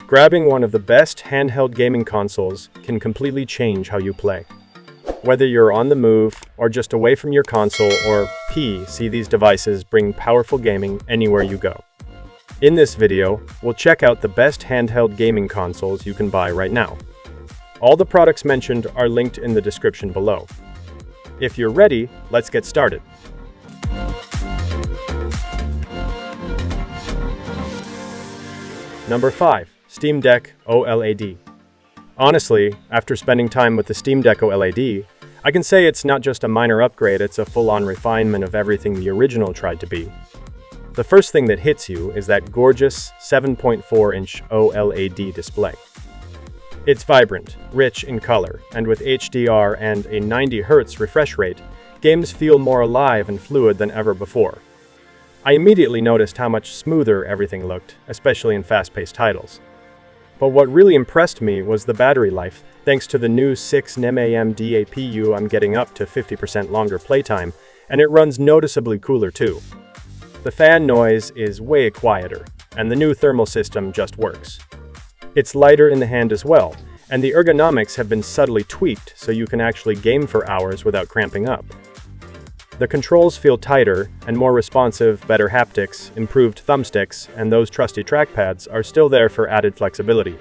Grabbing one of the best handheld gaming consoles can completely change how you play. Whether you're on the move or just away from your console or PC, these devices bring powerful gaming anywhere you go. In this video, we'll check out the best handheld gaming consoles you can buy right now. All the products mentioned are linked in the description below. If you're ready, let's get started. Number 5. Steam Deck OLED. Honestly, after spending time with the Steam Deck OLED, I can say it's not just a minor upgrade, it's a full-on refinement of everything the original tried to be. The first thing that hits you is that gorgeous 7.4-inch OLED display. It's vibrant, rich in color, and with HDR and a 90 Hz refresh rate, games feel more alive and fluid than ever before. I immediately noticed how much smoother everything looked, especially in fast-paced titles. But what really impressed me was the battery life. Thanks to the new 6 nm DAPU, I'm getting up to 50% longer playtime, and it runs noticeably cooler too. The fan noise is way quieter, and the new thermal system just works. It's lighter in the hand as well, and the ergonomics have been subtly tweaked so you can actually game for hours without cramping up. The controls feel tighter and more responsive, better haptics, improved thumbsticks, and those trusty trackpads are still there for added flexibility.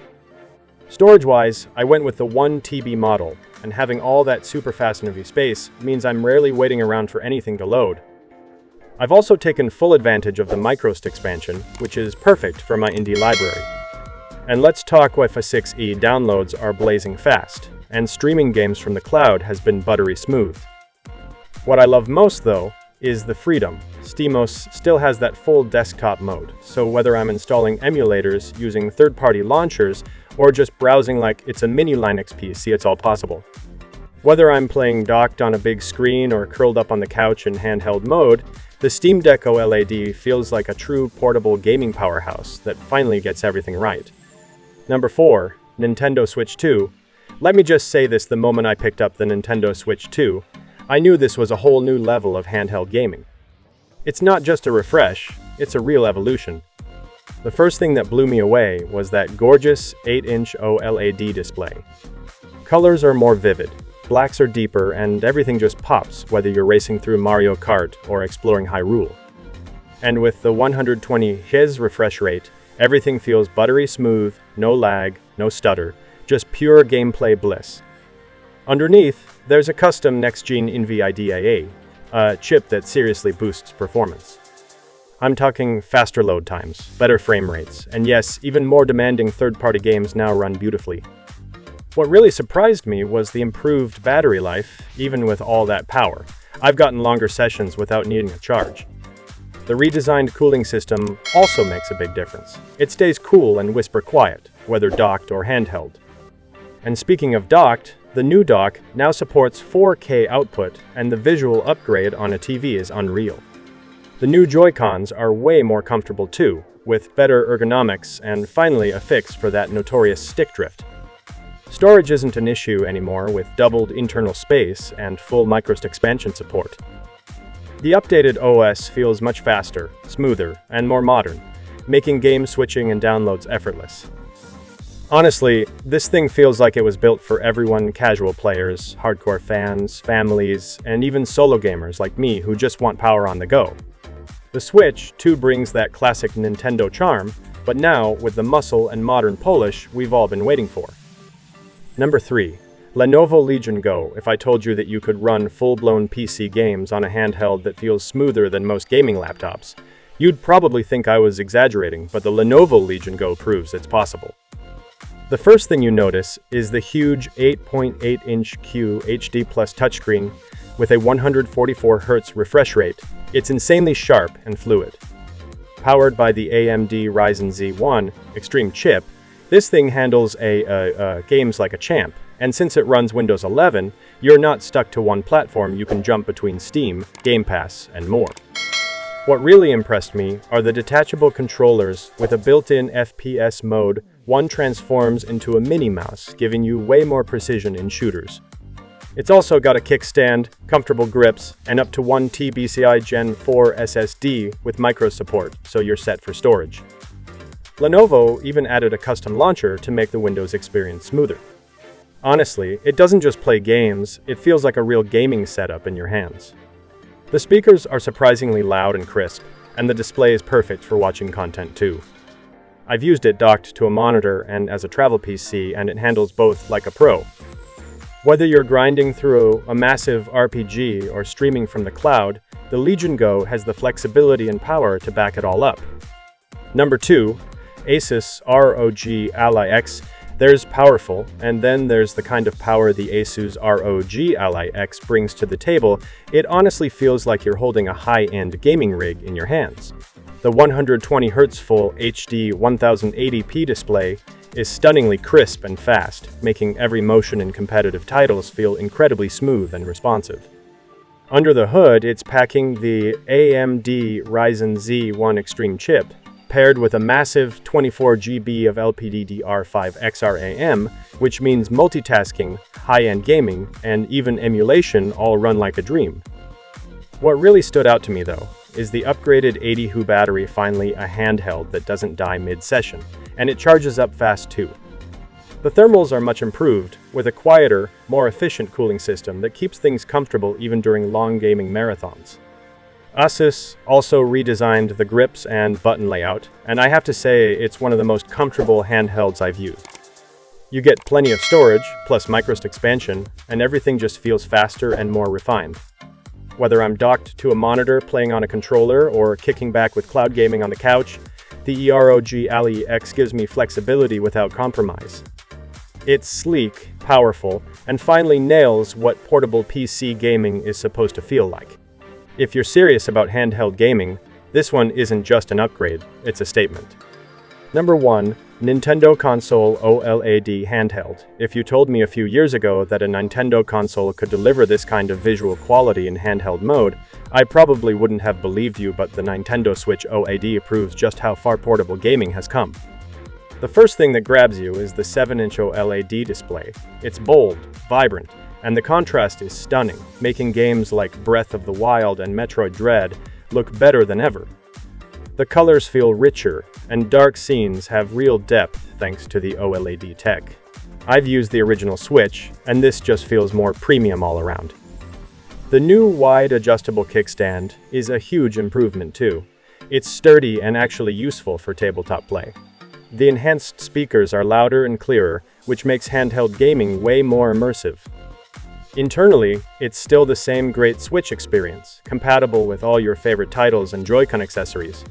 Storage-wise, I went with the 1 TB model, and having all that super fast NV space means I'm rarely waiting around for anything to load. I've also taken full advantage of the microSD expansion, which is perfect for my indie library. And let's talk Wi-Fi 6E. Downloads are blazing fast, and streaming games from the cloud has been buttery smooth. What I love most, though, is the freedom. SteamOS still has that full desktop mode, so whether I'm installing emulators using third-party launchers or just browsing like it's a mini Linux PC, it's all possible. Whether I'm playing docked on a big screen or curled up on the couch in handheld mode, the Steam Deck OLED feels like a true portable gaming powerhouse that finally gets everything right. Number 4. Nintendo Switch 2. Let me just say this: the moment I picked up the Nintendo Switch 2, I knew this was a whole new level of handheld gaming. It's not just a refresh, it's a real evolution. The first thing that blew me away was that gorgeous 8-inch OLED display. Colors are more vivid, blacks are deeper, and everything just pops, whether you're racing through Mario Kart or exploring Hyrule. And with the 120 Hz refresh rate, everything feels buttery smooth, no lag, no stutter, just pure gameplay bliss. Underneath, there's a custom next-gen NVIDIA, a chip that seriously boosts performance. I'm talking faster load times, better frame rates, and yes, even more demanding third-party games now run beautifully. What really surprised me was the improved battery life, even with all that power. I've gotten longer sessions without needing a charge. The redesigned cooling system also makes a big difference. It stays cool and whisper quiet, whether docked or handheld. And speaking of docked, the new dock now supports 4K output, and the visual upgrade on a TV is unreal. The new Joy-Cons are way more comfortable too, with better ergonomics and finally a fix for that notorious stick drift. Storage isn't an issue anymore with doubled internal space and full microSD expansion support. The updated OS feels much faster, smoother, and more modern, making game switching and downloads effortless. Honestly, this thing feels like it was built for everyone: casual players, hardcore fans, families, and even solo gamers like me who just want power on the go. The Switch, too, brings that classic Nintendo charm, but now with the muscle and modern polish we've all been waiting for. Number 3. Lenovo Legion Go. If I told you that you could run full-blown PC games on a handheld that feels smoother than most gaming laptops, you'd probably think I was exaggerating, but the Lenovo Legion Go proves it's possible. The first thing you notice is the huge 8.8-inch QHD+ touchscreen with a 144 Hz refresh rate. It's insanely sharp and fluid. Powered by the AMD Ryzen Z1 Extreme chip, this thing handles games like a champ, and since it runs Windows 11, you're not stuck to one platform. You can jump between Steam, Game Pass, and more. What really impressed me are the detachable controllers with a built-in FPS mode. One transforms into a mini mouse, giving you way more precision in shooters. It's also got a kickstand, comfortable grips, and up to 1 TB Gen 4 SSD with micro support, so you're set for storage. Lenovo even added a custom launcher to make the Windows experience smoother. Honestly, it doesn't just play games, it feels like a real gaming setup in your hands. The speakers are surprisingly loud and crisp, and the display is perfect for watching content too. I've used it docked to a monitor and as a travel PC, and it handles both like a pro. Whether you're grinding through a massive RPG or streaming from the cloud, the Legion Go has the flexibility and power to back it all up. Number 2, Asus ROG Ally X. There's powerful, and then there's the kind of power the Asus ROG Ally X brings to the table. It honestly feels like you're holding a high-end gaming rig in your hands. The 120Hz Full HD 1080p display is stunningly crisp and fast, making every motion in competitive titles feel incredibly smooth and responsive. Under the hood, it's packing the AMD Ryzen Z1 Extreme chip, paired with a massive 24GB of LPDDR5 XRAM, which means multitasking, high-end gaming, and even emulation all run like a dream. What really stood out to me, though, is the upgraded 80 battery, finally a handheld that doesn't die mid-session, and it charges up fast too. The thermals are much improved, with a quieter, more efficient cooling system that keeps things comfortable even during long gaming marathons. Asus also redesigned the grips and button layout, and I have to say it's one of the most comfortable handhelds I've used. You get plenty of storage, plus microSD expansion, and everything just feels faster and more refined. Whether I'm docked to a monitor playing on a controller or kicking back with cloud gaming on the couch, the ROG Ally X gives me flexibility without compromise. It's sleek, powerful, and finally nails what portable PC gaming is supposed to feel like. If you're serious about handheld gaming, this one isn't just an upgrade, it's a statement. Number 1. Nintendo Console OLED Handheld. If you told me a few years ago that a Nintendo console could deliver this kind of visual quality in handheld mode, I probably wouldn't have believed you, but the Nintendo Switch OLED proves just how far portable gaming has come. The first thing that grabs you is the 7-inch OLED display. It's bold, vibrant, and the contrast is stunning, making games like Breath of the Wild and Metroid Dread look better than ever. The colors feel richer, and dark scenes have real depth thanks to the OLED tech. I've used the original Switch, and this just feels more premium all around. The new wide adjustable kickstand is a huge improvement too. It's sturdy and actually useful for tabletop play. The enhanced speakers are louder and clearer, which makes handheld gaming way more immersive. Internally, it's still the same great Switch experience, compatible with all your favorite titles and Joy-Con accessories.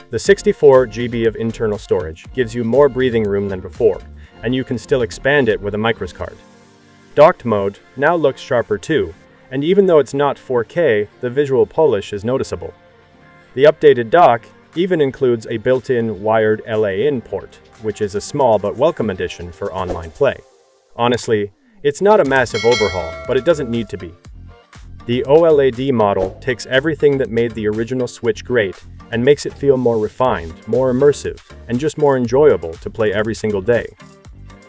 The 64GB of internal storage gives you more breathing room than before, and you can still expand it with a microSD card. Docked mode now looks sharper too, and even though it's not 4K, the visual polish is noticeable. The updated dock even includes a built-in wired LAN port, which is a small but welcome addition for online play. Honestly, it's not a massive overhaul, but it doesn't need to be. The OLED model takes everything that made the original Switch great and makes it feel more refined, more immersive, and just more enjoyable to play every single day.